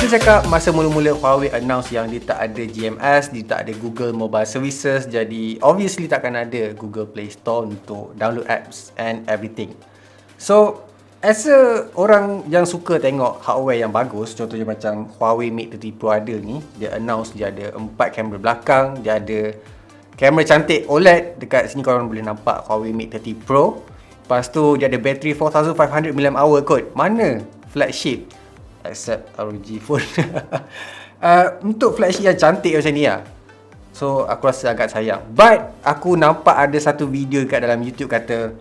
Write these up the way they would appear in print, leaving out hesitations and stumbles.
kita cakap masa mula-mula Huawei announce yang dia tak ada GMS, dia tak ada Google Mobile Services, jadi obviously takkan ada Google Play Store untuk download apps and everything. So, as a orang yang suka tengok hardware yang bagus, contohnya macam Huawei Mate 30 Pro ada ni, dia announce dia ada 4 kamera belakang, dia ada kamera cantik OLED, dekat sini korang boleh nampak Huawei Mate 30 Pro. Lepas tu dia ada bateri 4500 mAh kot. Mana flagship except ROG phone. Untuk flagship yang cantik macam ni lah, so aku rasa agak sayang. But aku nampak ada satu video kat dalam YouTube kata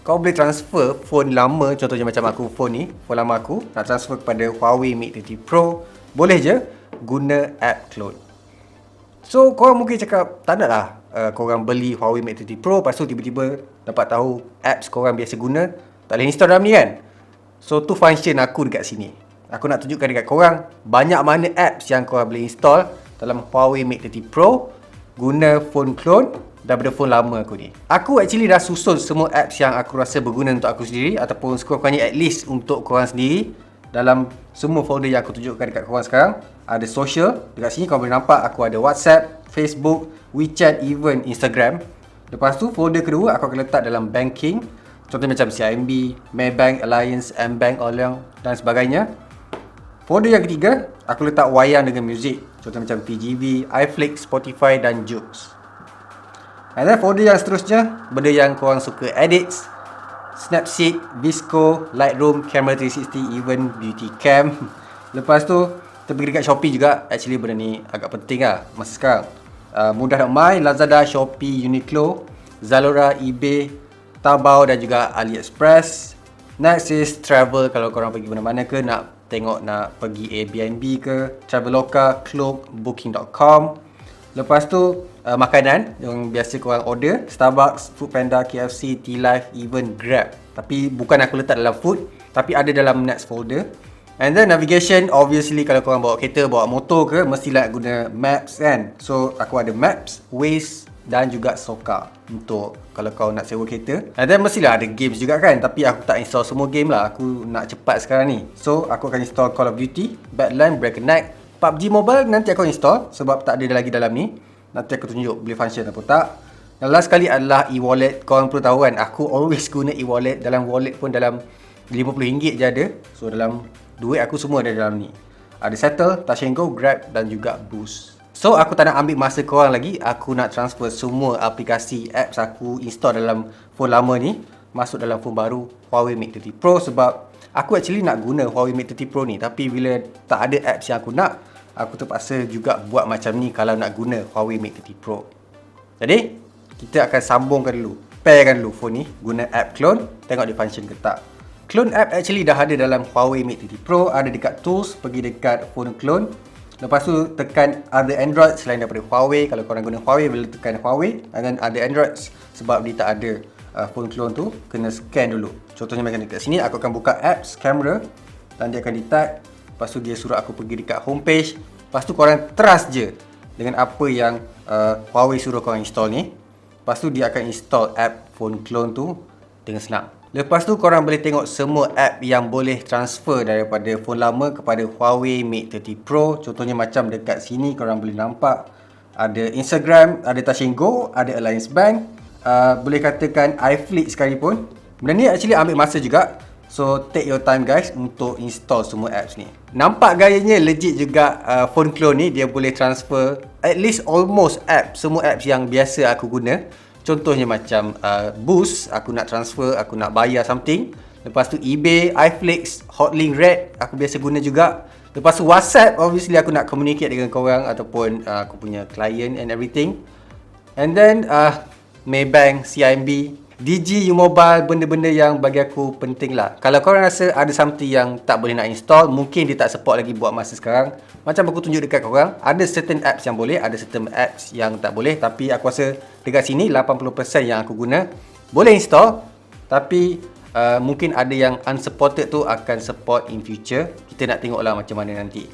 kau boleh transfer phone lama, contohnya macam aku phone ni, phone lama aku nak transfer kepada Huawei Mate 30 Pro, boleh je guna app clone. So korang mungkin cakap tak nak lah korang beli Huawei Mate 30 Pro, lepas tu tiba-tiba dapat tahu apps korang biasa guna tak boleh install dalam ni kan. So tu function aku dekat sini. Aku nak tunjukkan dekat korang banyak mana apps yang korang boleh install dalam Huawei Mate 30 Pro guna phone clone daripada phone lama aku ni. Aku actually dah susun semua apps yang aku rasa berguna untuk aku sendiri, ataupun sekurang-kurangnya at least untuk korang sendiri. Dalam semua folder yang aku tunjukkan dekat korang sekarang, ada social. Dekat sini korang boleh nampak aku ada WhatsApp, Facebook, WeChat, even Instagram. Lepas tu folder kedua aku akan letak dalam banking, contohnya macam CIMB, Maybank, Alliance, Mbank, Oleh dan sebagainya. Folder yang ketiga aku letak wayang dengan muzik, contohnya macam PGV, iFlix, Spotify dan Joox. And then folder yang seterusnya, benda yang korang suka edits, Snapseed, Visco, Lightroom, Camera 360, even Beauty Cam. Lepas tu kita pergi dekat Shopee juga. Actually benda ni agak penting lah masa sekarang. Mudah nak main Lazada, Shopee, Uniqlo, Zalora, eBay, Taobao dan juga AliExpress. Next is travel, kalau korang pergi mana-mana ke, nak tengok nak pergi Airbnb ke, Traveloka, Klook, Booking.com. Lepas tu makanan yang biasa korang order, Starbucks, Foodpanda, KFC, T-Life, even Grab. Tapi bukan aku letak dalam food, tapi ada dalam next folder. And then navigation, obviously kalau korang bawa kereta, bawa motor ke, mestilah guna Maps kan. So aku ada Maps, Waze dan juga Soka untuk kalau kau nak sewa kereta. And then mestilah ada games juga kan, tapi aku tak install semua game lah, aku nak cepat sekarang ni. So aku akan install Call of Duty, Badlands, Breakneck, PUBG Mobile nanti aku install sebab tak ada lagi dalam ni. Nanti aku tunjuk boleh function atau tak. Yang last sekali adalah e-wallet. Korang perlu tahu kan, aku always guna e-wallet. Dalam wallet pun dalam RM50 je ada. So dalam duit aku semua ada dalam ni. Ada Settle, Touch and Go, Grab dan juga Boost. So aku tak nak ambil masa korang lagi. Aku nak transfer semua aplikasi apps aku install dalam phone lama ni masuk dalam phone baru Huawei Mate 30 Pro. Sebab aku actually nak guna Huawei Mate 30 Pro ni, tapi bila tak ada apps yang aku nak, aku terpaksa juga buat macam ni kalau nak guna Huawei Mate 30 Pro. Jadi kita akan sambungkan dulu, pairkan dulu phone ni guna app clone, tengok dia function ke tak. Clone app actually dah ada dalam Huawei Mate 30 Pro, ada dekat tools, pergi dekat phone clone. Lepas tu tekan other Android selain daripada Huawei. Kalau korang guna Huawei boleh tekan Huawei, and then other Androids. Sebab dia tak ada phone clone tu, kena scan dulu. Contohnya macam dekat sini, aku akan buka apps, camera, dan dia akan detect. Lepas tu dia suruh aku pergi dekat homepage. Lepas tu korang trust je dengan apa yang Huawei suruh korang install ni. Lepas tu dia akan install app phone clone tu dengan senang. Lepas tu korang boleh tengok semua app yang boleh transfer daripada phone lama kepada Huawei Mate 30 Pro. Contohnya macam dekat sini korang boleh nampak ada Instagram, ada Touch and Go, ada Alliance Bank, boleh katakan iFlix sekalipun. Benda ni actually ambil masa juga. So take your time guys untuk install semua apps ni. Nampak gayanya legit juga. Phone clone ni dia boleh transfer at least almost app, semua apps yang biasa aku guna. Contohnya macam Boost, aku nak transfer, aku nak bayar something. Lepas tu eBay, iFlix, Hotlink Red, aku biasa guna juga. Lepas tu WhatsApp, obviously aku nak communicate dengan korang ataupun aku punya client and everything. And then Maybank, CIMB, DG, U-Mobile, benda-benda yang bagi aku penting lah. Kalau korang rasa ada something yang tak boleh nak install, mungkin dia tak support lagi buat masa sekarang, macam aku tunjuk dekat korang, ada certain apps yang boleh, ada certain apps yang tak boleh. Tapi aku rasa dekat sini 80% yang aku guna boleh install. Tapi mungkin ada yang unsupported tu akan support in future. Kita nak tengok lah macam mana nanti.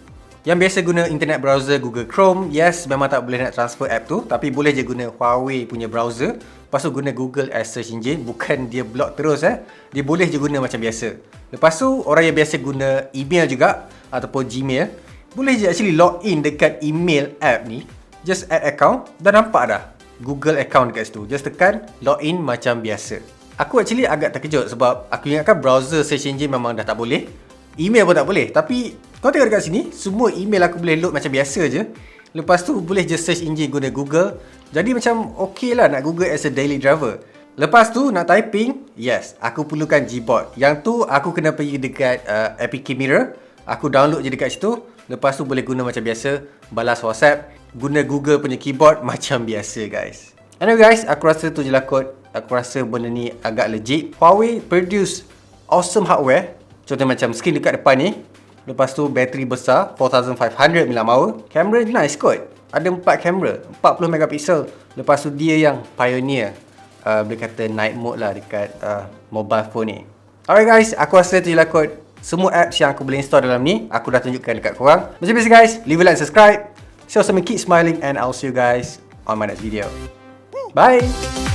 Yang biasa guna internet browser Google Chrome, yes, memang tak boleh nak transfer app tu, tapi boleh je guna Huawei punya browser. Lepas tu guna Google as search engine, bukan dia block terus dia boleh je guna macam biasa. Lepas tu orang yang biasa guna email juga ataupun Gmail, boleh je actually log in dekat email app ni. Just add account, dah nampak dah Google account dekat situ. Just tekan login macam biasa. Aku actually agak terkejut sebab aku ingatkan browser search engine memang dah tak boleh, email pun tak boleh. Tapi kau tengok dekat sini, semua email aku boleh load macam biasa je. Lepas tu boleh je search engine guna Google. Jadi macam okey lah nak Google as a daily driver. Lepas tu nak typing, yes, aku perlukan Gboard. Yang tu aku kena pergi dekat APK Mirror. Aku download je dekat situ. Lepas tu boleh guna macam biasa, balas WhatsApp, guna Google punya keyboard macam biasa guys. Anyway guys, aku rasa tu je lah kot. Aku rasa benda ni agak legit. Huawei produce awesome hardware. Contoh macam screen dekat depan ni. Lepas tu bateri besar 4500 mAh. Kamera nice kot. Ada 4 kamera, 40 megapiksel. Lepas tu dia yang pioneer, boleh kata night mode lah dekat mobile phone ni. Alright guys, aku rasa tu je lah kot. Semua apps yang aku boleh install dalam ni aku dah tunjukkan dekat korang. Macam biasa guys, leave a like, subscribe. Stay awesome and keep smiling, and I'll see you guys on my next video. Bye.